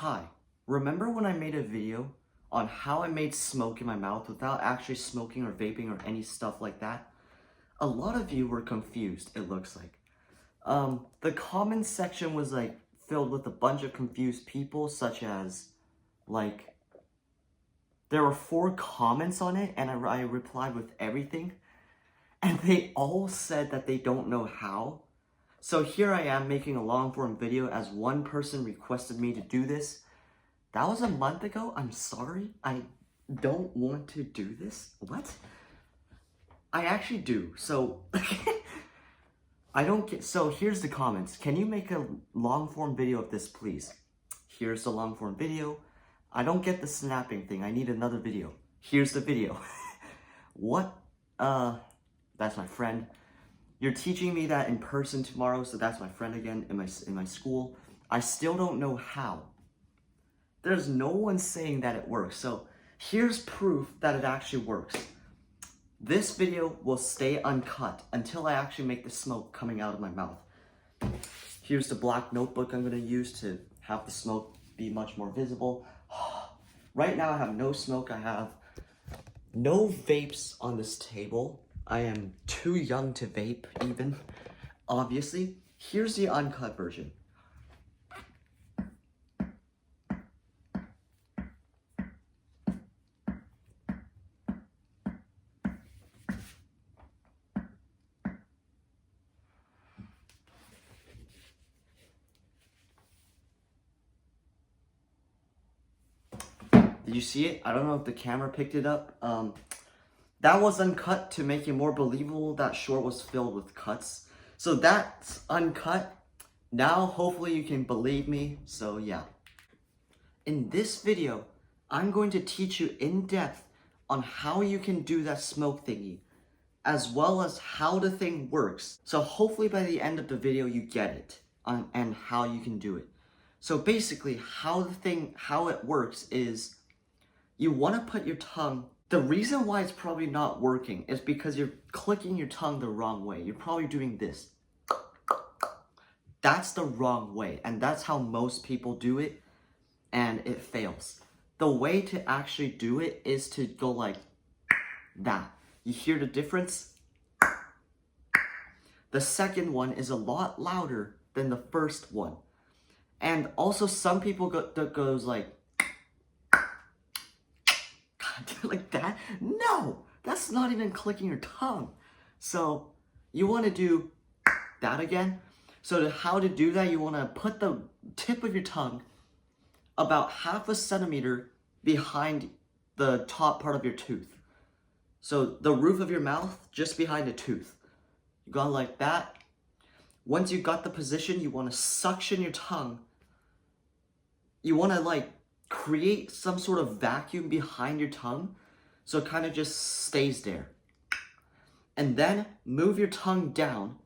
Hi, remember when I made a video on how I made smoke in my mouth without actually smoking or vaping or any stuff like that? A lot of you were confused, it looks like. The comments section was filled with a bunch of confused people, such as there were 4 comments on it and I replied with everything, and they all said that they don't know how. So here I am making a long form video as one person requested me to do this. That was a month ago. I'm sorry. I don't want to do this. What? I actually do. So I don't get. So here's the comments. Can you make a long form video of this, please? Here's the long form video. I don't get the snapping thing. I need another video. Here's the video. What? That's my friend. You're teaching me that in person tomorrow, so that's my friend again in my school. I still don't know how. There's no one saying that it works, so here's proof that it actually works. This video will stay uncut until I actually make the smoke coming out of my mouth. Here's the black notebook I'm going to use to have the smoke be much more visible. Right now I have no smoke, I have no vapes on this table. I am too young to vape even, obviously. Here's the uncut version. Did you see it? I don't know if the camera picked it up. That was uncut to make it more believable. That short was filled with cuts. So that's uncut. Now, hopefully you can believe me. So yeah. In this video, I'm going to teach you in depth on how you can do that smoke thingy, as well as how the thing works. So hopefully by the end of the video, you get it and how you can do it. So basically, how it works is you want to put your tongue. The reason why it's probably not working is because you're clicking your tongue the wrong way. You're probably doing this. That's the wrong way, and that's how most people do it, and it fails. The way to actually do it is to go like that. You hear the difference? The second one is a lot louder than the first one. And also some people goes like like that. No, that's not even clicking your tongue. So you want to do that again. So how to do that, you want to put the tip of your tongue about 1/2 centimeter behind the top part of your tooth. So the roof of your mouth, just behind the tooth. You go like that. Once you got the position, you want to suction your tongue. You want to create some sort of vacuum behind your tongue, so it kind of just stays there. And then move your tongue down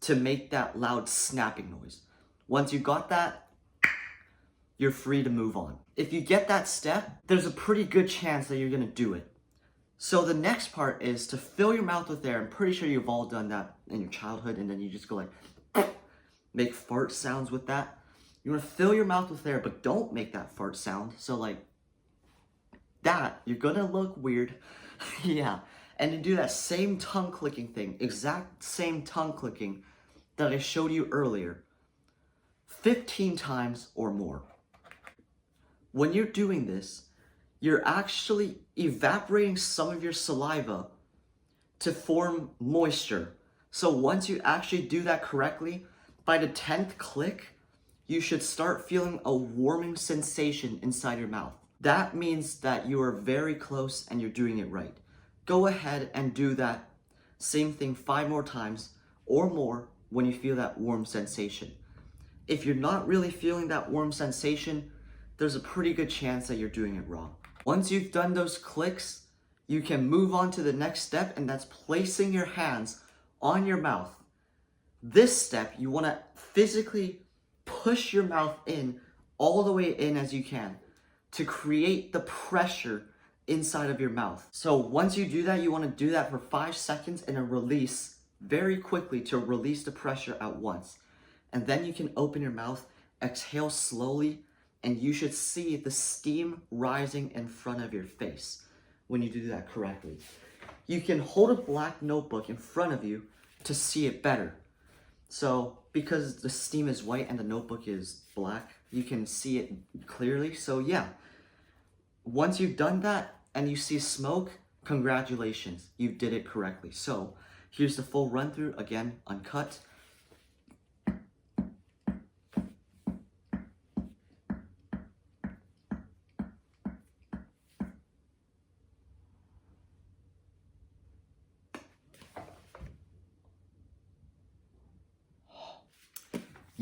to make that loud snapping noise. Once you got that, you're free to move on. If you get that step, there's a pretty good chance that you're gonna do it. So the next part is to fill your mouth with air. I'm pretty sure you've all done that in your childhood, and then you just go like, make fart sounds with that. You want to fill your mouth with air, but don't make that fart sound. So like that, you're gonna look weird. Yeah, and to do that same tongue clicking thing, exact same tongue clicking that I showed you earlier, 15 times or more. When you're doing this, you're actually evaporating some of your saliva to form moisture. So once you actually do that correctly, by the 10th click, you should start feeling a warming sensation inside your mouth. That means that you are very close and you're doing it right. Go ahead and do that same thing 5 more times or more when you feel that warm sensation. If you're not really feeling that warm sensation, there's a pretty good chance that you're doing it wrong. Once you've done those clicks, you can move on to the next step, and that's placing your hands on your mouth. This step, you want to physically push your mouth in all the way in as you can to create the pressure inside of your mouth. So once you do that, you want to do that for 5 seconds and then release very quickly to release the pressure at once. And then you can open your mouth, exhale slowly, and you should see the steam rising in front of your face when you do that correctly. You can hold a black notebook in front of you to see it better. So because the steam is white and the notebook is black, you can see it clearly. So yeah, once you've done that and you see smoke, congratulations, you did it correctly. So here's the full run through, again, uncut.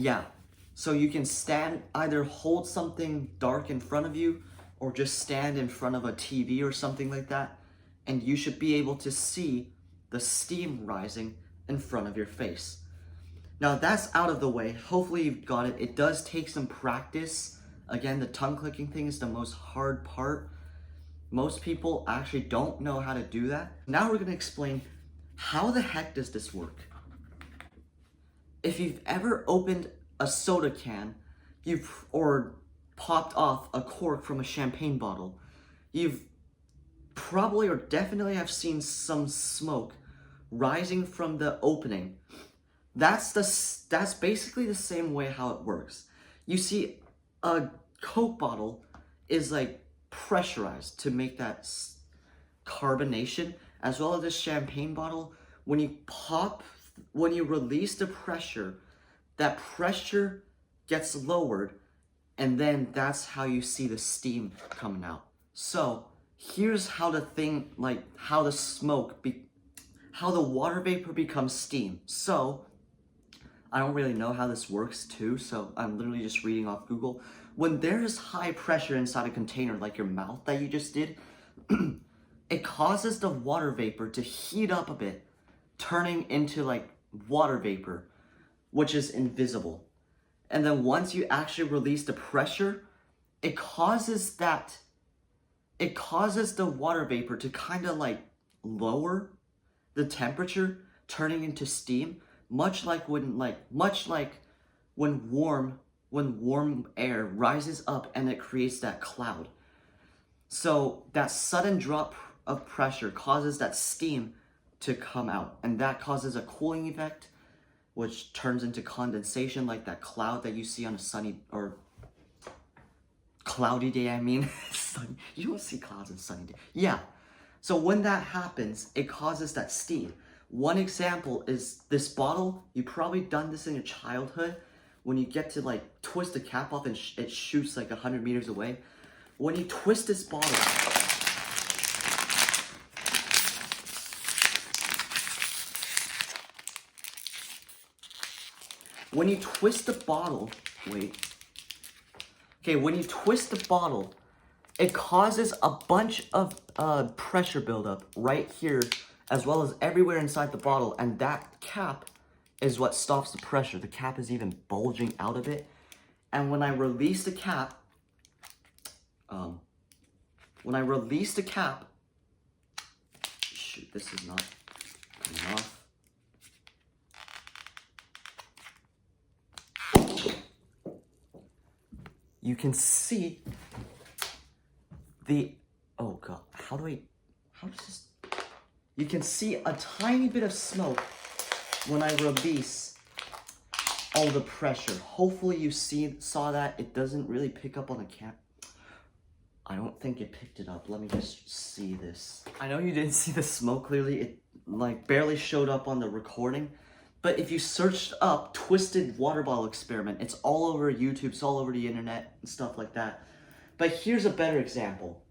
Yeah, so you can stand, either hold something dark in front of you or just stand in front of a TV or something like that, and you should be able to see the steam rising in front of your face. Now that's out of the way. Hopefully you've got it. It does take some practice. Again, the tongue clicking thing is the most hard part. Most people actually don't know how to do that. Now we're gonna explain how the heck does this work. If you've ever opened a soda can, or popped off a cork from a champagne bottle, you've probably or definitely have seen some smoke rising from the opening. That's basically the same way how it works. You see, a Coke bottle is like pressurized to make that carbonation, as well as this champagne bottle. When you release the pressure, that pressure gets lowered, and then that's how you see the steam coming out. So here's how how the water vapor becomes steam. So I don't really know how this works too, so I'm literally just reading off Google. When there's high pressure inside a container, like your mouth that you just did, it causes the water vapor to heat up a bit, turning into like water vapor, which is invisible. And then once you actually release the pressure, it causes the water vapor to kind of like lower the temperature, turning into steam, much like when warm air rises up and it creates that cloud. So that sudden drop of pressure causes that steam to come out, and that causes a cooling effect, which turns into condensation, like that cloud that you see on a sunny or cloudy day, I mean. You don't see clouds on a sunny day. Yeah. So when that happens, it causes that steam. One example is this bottle. You've probably done this in your childhood when you get to like twist the cap off and it shoots like 100 meters away. When you twist this bottle, when you twist the bottle, it causes a bunch of pressure buildup right here, as well as everywhere inside the bottle, and that cap is what stops the pressure. The cap is even bulging out of it, and when I release the cap, shoot, this is not coming off. You can see you can see a tiny bit of smoke when I release all the pressure. Hopefully you saw that. It doesn't really pick up on the cap. I don't think it picked it up. Let me just see this. I know you didn't see the smoke clearly. It like barely showed up on the recording. But if you searched up twisted water bottle experiment, it's all over YouTube, it's all over the internet and stuff like that. But here's a better example.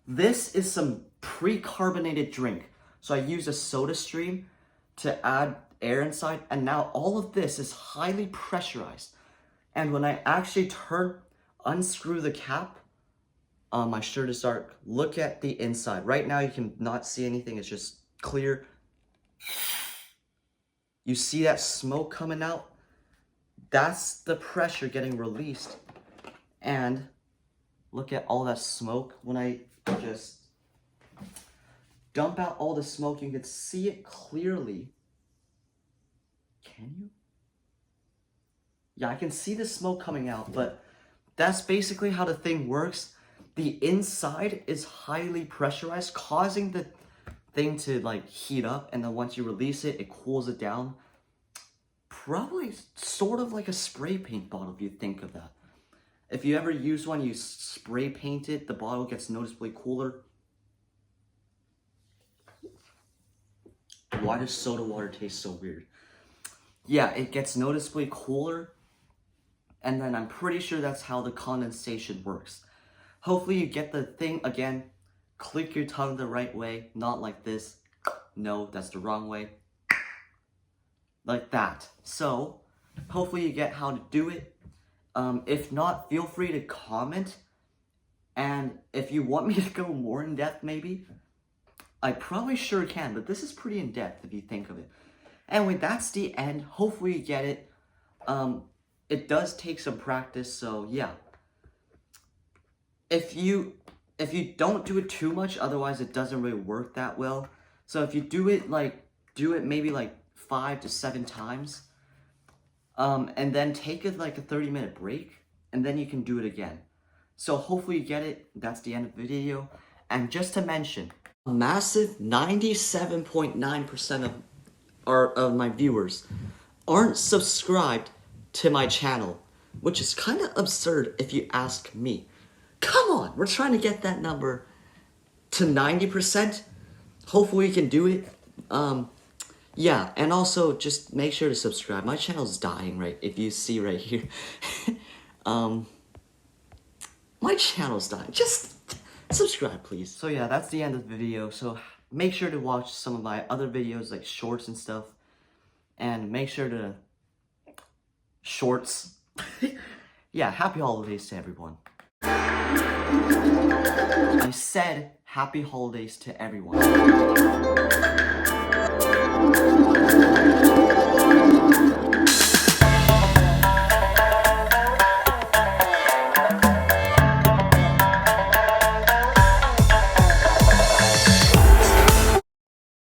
This is some pre-carbonated drink. So I used a soda stream to add air inside, and now all of this is highly pressurized. And when I actually unscrew the cap, my shirt is dark. Look at the inside. Right now you can not see anything, it's just clear. You see that smoke coming out? That's the pressure getting released. And look at all that smoke. When I just dump out all the smoke, you can see it clearly. Can you? Yeah, I can see the smoke coming out, but that's basically how the thing works. The inside is highly pressurized, causing the thing to like heat up, and then once you release it, it cools it down. Probably sort of like a spray paint bottle if you think of that. If you ever use one, you spray paint it, the bottle gets noticeably cooler. Why does soda water taste so weird? Yeah, it gets noticeably cooler, and then I'm pretty sure that's how the condensation works. Hopefully you get the thing again. Click your tongue the right way, not like this. No, that's the wrong way. Like that. So, hopefully you get how to do it. If not, feel free to comment. And if you want me to go more in depth, maybe, I probably sure can, but this is pretty in depth if you think of it. Anyway, that's the end. Hopefully you get it. It does take some practice, so yeah. If you don't do it too much, otherwise it doesn't really work that well. So if you do it maybe like 5 to 7 times, and then take it like a 30-minute break, and then you can do it again. So hopefully you get it. That's the end of the video. And just to mention, a massive 97.9% of my viewers aren't subscribed to my channel, which is kind of absurd if you ask me. Come on, we're trying to get that number to 90%. Hopefully we can do it. Yeah, and also just make sure to subscribe. My channel's dying, right? If you see right here. My channel's dying. Just subscribe, please. So yeah, that's the end of the video. So make sure to watch some of my other videos, like shorts and stuff. And make sure to... Shorts. Yeah, happy holidays to everyone. I said happy holidays to everyone.